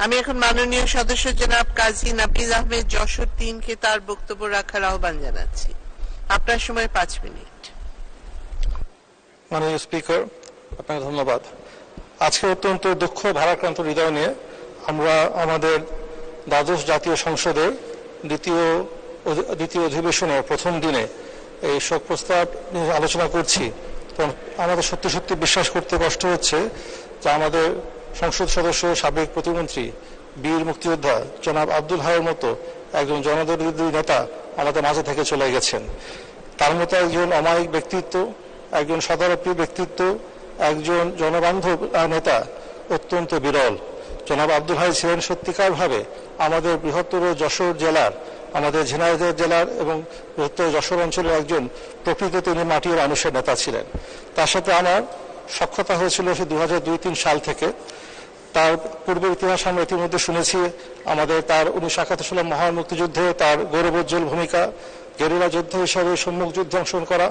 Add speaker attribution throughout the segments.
Speaker 1: আমি এখন মাননীয় সদস্য জনাব কাজী নাফিজ আহমেদ যশোর ৩ কে তার বক্তব্য রাখার আহ্বান জানাচ্ছি। আপনার সময় ৫ মিনিট।
Speaker 2: মাননীয় স্পিকার, আপনাকে ধন্যবাদ। আজকে অত্যন্ত দুঃখ ভারাক্রান্ত হৃদয় নিয়ে আমরা আমাদের দ্বাদশ জাতীয় সংসদের দ্বিতীয় অধিবেশনের প্রথম দিনে এই শোক প্রস্তাব নিয়ে আলোচনা করছি। তো আমাদের সত্যি সত্যি বিশ্বাস করতে কষ্ট হচ্ছে যে আমাদের সংসদ সদস্য, সাবেক প্রতিমন্ত্রী, বীর মুক্তিযোদ্ধা জনাব আব্দুল হাইয়ের মতো একজন জনদরদী নেতা আমাদের মাঝে থেকে চলে গেছেন। তার মতো একজন অমায়িক ব্যক্তিত্ব, একজন সদারপ্রিয় ব্যক্তিত্ব, একজন জনবান্ধব নেতা অত্যন্ত বিরল। জনাব আব্দুল হাই ছিলেন সত্যিকারভাবে আমাদের বৃহত্তর যশোর জেলার, আমাদের ঝিনাইদহ জেলার এবং বৃহত্তর যশোর অঞ্চলের একজন প্রকৃত তিনি মাটির মানুষের নেতা ছিলেন। তার সাথে আমার সখ্যতা হয়েছিল সে 2002-03 সাল থেকে। তার পূর্বের ইতিহাস আমরা ইতিমধ্যে শুনেছি। আমাদের তার 1971 সালের মহান মুক্তিযুদ্ধে তার গৌরবোজ্জ্বল ভূমিকা, গেরিলা যোদ্ধা হিসাবে সম্মুখ যুদ্ধে অংশগ্রহণ করা,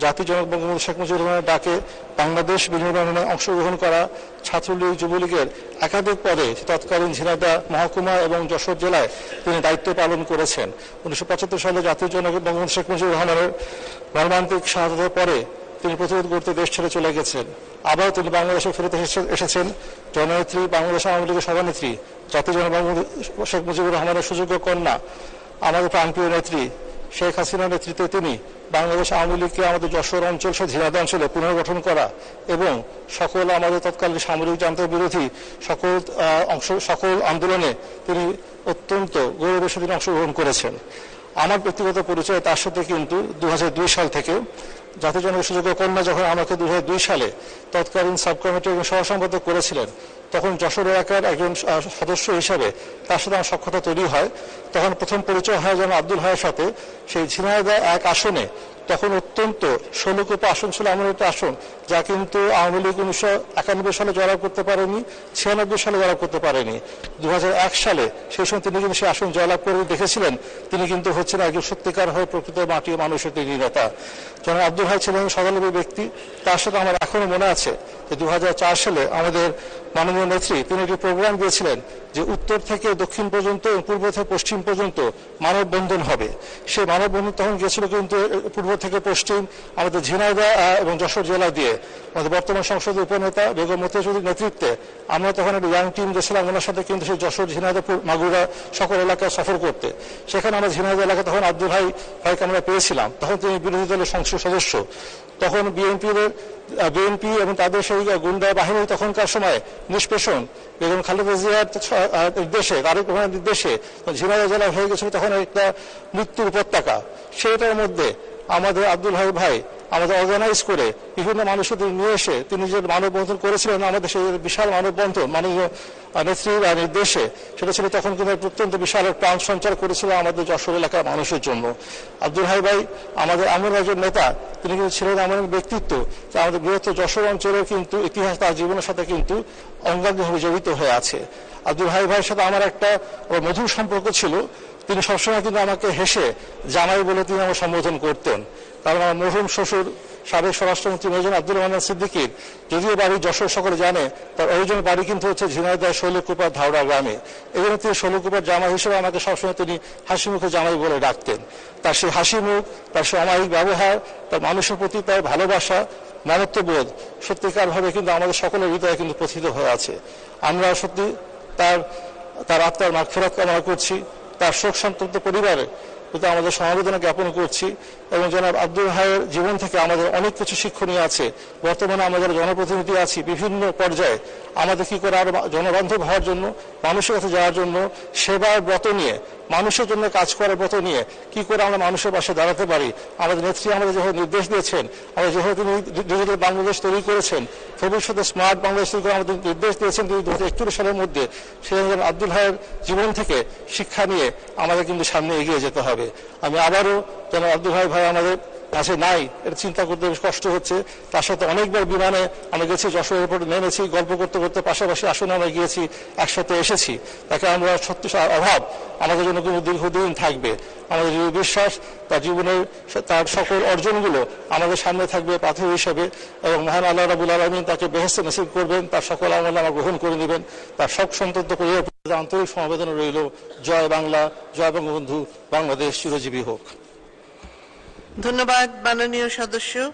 Speaker 2: জাতির জনক বঙ্গবন্ধু শেখ মুজিবুর রহমানের ডাকে বাংলাদেশ বিনির্মাণে অংশগ্রহণ করা, ছাত্রলীগ যুবলীগের একাধিক পদে তৎকালীন ঝিনাইদহ মহকুমা এবং যশোর জেলায় তিনি দায়িত্ব পালন করেছেন। 1975 সালে জাতির জনক বঙ্গবন্ধু শেখ মুজিবুর রহমানের মর্মান্তিক শাহাদাতের পরে তিনি প্রতিরোধ করতে দেশ ছেড়ে চলে গেছেন। আবার তিনি বাংলাদেশে ফেরত এসেছেন জননেত্রী, বাংলাদেশ আওয়ামী লীগের সভানেত্রী, জাতির জনক বঙ্গবন্ধু শেখ মুজিবুর রহমানের সুযোগ্য কন্যা, আমাদের প্রাণপ্রিয় নেত্রী শেখ হাসিনার নেতৃত্বে তিনি বাংলাদেশ আওয়ামী লীগকে আমাদের যশোর অঞ্চল সহ ঝিনাইদহ অঞ্চলে পুনর্গঠন করা এবং সকল আমাদের তৎকালীন সামরিক যন্ত্র বিরোধী সকল আন্দোলনে তিনি অত্যন্ত গৌরবের সাথে অংশগ্রহণ করেছেন। আমার ব্যক্তিগত পরিচয় তার সাথে কিন্তু 2002 সাল থেকে জাতীয় জনক সুযোগ্য কন্যা যখন আমাকে 2002 সালে তৎকালীন সাব কমিটির সহসম্পাদক করেছিলেন, তখন যশোর এলাকার একজন সদস্য হিসাবে তার সাথে আমার সখ্যতা তৈরি হয়। তখন প্রথম পরিচয় হয় যেন আব্দুল হাইয়ের সাথে সেই ঝিনাইদহ 1 আসনে। তখন অত্যন্ত 16 কোটি আসন ছিল, এমন একটা আসন যা কিন্তু আওয়ামী লীগ 1991 সালে জয়লাভ করতে পারেনি, 96 সালে জয়লাভ করতে পারেনি। 2001 সালে সেই সময় তিনি কিন্তু সেই আসন জয়লাভ করে দেখেছিলেন। তিনি কিন্তু হচ্ছেন একজন সত্যিকার হয়ে প্রকৃত মাটির মানুষের তিনি নেতা। জনাব আব্দুল হাই ছিলেন সদালবী ব্যক্তি। তার সাথে আমার এখনো মনে আছে যে 2004 সালে আমাদের মাননীয় নেত্রী তিনি একটি প্রোগ্রাম দিয়েছিলেন যে উত্তর থেকে দক্ষিণ পর্যন্ত এবং পূর্ব থেকে পশ্চিম পর্যন্ত মানববন্ধন হবে। সেই মানববন্ধন তখন গিয়েছিল কিন্তু পূর্ব থেকে পশ্চিম আমাদের ঝিনাইদহ এবং যশোর জেলা দিয়ে। আমাদের বর্তমান সংসদের উপনেতা বেগম মতিয়া চৌধুরীর নেতৃত্বে আমরা তখন একটা ইয়াং টিম গেছিলাম ওনার সাথে কিন্তু সেই যশোর, ঝিনাইদহ, মাগুরা সকল এলাকায় সফর করতে। সেখানে আমরা ঝিনাইদহ এলাকায় তখন আব্দুল ভাইকে আমরা পেয়েছিলাম। তখন তিনি বিরোধী দলের সংসদ সদস্য। তখন বিএনপি এবং তাদের সেই গুন্ডা বাহিনী তখনকার সময় নিষ্পেষণ বেগম খালেদা জিয়ার নির্দেশে, তারেক রহমানের নির্দেশে ঝিনাইদহ জেলা হয়ে গেছিল তখন একটা মৃত্যুর উপত্যকা। সেটার মধ্যে আমাদের আব্দুল ভাই আমাদের অর্গানাইজ করে বিভিন্ন মানুষের নিয়ে এসে তিনি যে মানববন্ধন করেছিলেন, আমাদের সেই বিশাল মানববন্ধন মাননীয় নেত্রীর নির্দেশে, সেটা ছিল তখন কিন্তু অত্যন্ত বিশাল প্রাণ সঞ্চার করেছিল আমাদের যশোর এলাকার মানুষের জন্য। আব্দুল হাই ভাই আমাদের এমন একজন নেতা, তিনি কিন্তু ছিলেন এমন এক ব্যক্তিত্ব যে আমাদের বৃহত্তর যশোর অঞ্চলের কিন্তু ইতিহাস তার জীবনের সাথে কিন্তু অঙ্গাঙ্গিভাবে জড়িত হয়ে আছে। আব্দুল হাই ভাইয়ের সাথে আমার একটা মধুর সম্পর্ক ছিল। তিনি সবসময় কিন্তু আমাকে হেসে জামাই বলে তিনি আমার সম্বোধন করতেন। কারণ আমার মরহুম শ্বশুর সাবেক স্বরাষ্ট্রমন্ত্রী মেজর আব্দুর রহমান সিদ্দিকীর যদিও বাড়ি যশোর সকলে জানে, তার অরিজিনাল বাড়ি কিন্তু হচ্ছে ঝিনাইদহ শৈলকুপা ধাওড়া গ্রামে। এই জন্য তিনি শৈলকুপার জামাই হিসেবে আমাকে সবসময় তিনি হাসি মুখে জামাই বলে ডাকতেন। তার সেই হাসি মুখ, তার সেই অমায়িক ব্যবহার, তার মানুষের প্রতি তার ভালোবাসা, মানবত্ববোধ সত্যিকারভাবে কিন্তু আমাদের সকলের হৃদয়ে কিন্তু প্রথিত হয়ে আছে। আমরা সত্যি তার আত্মার মাগফিরাত কামনা করছি। তার শোক সন্তপ্ত পরিবারে কিন্তু আমাদের সমবেদনা জ্ঞাপন করছি। এবং জনাব আব্দুল হাইয়ের জীবন থেকে আমাদের অনেক কিছু শিক্ষণীয় আছে। বর্তমানে আমরা যারা জনপ্রতিনিধি আছি বিভিন্ন পর্যায়ে আমাদের কি করে আরো জনবান্ধব হওয়ার জন্য, মানুষের কাছে যাওয়ার জন্য, সেবার ব্রত নিয়ে, মানুষের জন্য কাজ করার ব্রত নিয়ে কি করে আমরা মানুষের পাশে দাঁড়াতে পারি। আমাদের নেত্রী আমাদের যেভাবে নির্দেশ দিয়েছেন, আমরা যেভাবে তিনি ডিজিটাল বাংলাদেশ তৈরি করেছেন, ভবিষ্যতে স্মার্ট বাংলাদেশ তৈরি করে আমাদের নির্দেশ দিয়েছেন তিনি 2041 সালের মধ্যে, সেই আব্দুল হাইয়ের জীবন থেকে শিক্ষা নিয়ে আমাদের কিন্তু সামনে এগিয়ে যেতে হবে। আমি আবারও যেন আব্দুল ভাই আমাদের কাছে নাই, এটা চিন্তা করতে বেশ কষ্ট হচ্ছে। তার সাথে অনেকবার বিমানে আমরা গেছি, যশোর এয়ারপোর্টে নেমেছি, গল্প করতে করতে পাশাপাশি আসনে আমরা গিয়েছি, একসাথে এসেছি। তাকে আমরা সত্যি অভাব আমাদের জন্য কিন্তু দীর্ঘদিন থাকবে। আমাদের বিশ্বাস তার জীবনের তার সকল অর্জনগুলো আমাদের সামনে থাকবে পাথর হিসেবে, এবং মহান আল্লাহ রাব্বুল আলামিন তাকে বেহেশতে নসিব করবেন, তার সকল আমল আমরা গ্রহণ করে নেবেন, তার শোক সন্তপ্ত পরিবার আন্তরিক সমবেদনা রইল। জয় বাংলা, জয় বঙ্গবন্ধু, বাংলাদেশ চিরজীবী হোক।
Speaker 1: ধন্যবাদ মাননীয় সদস্য।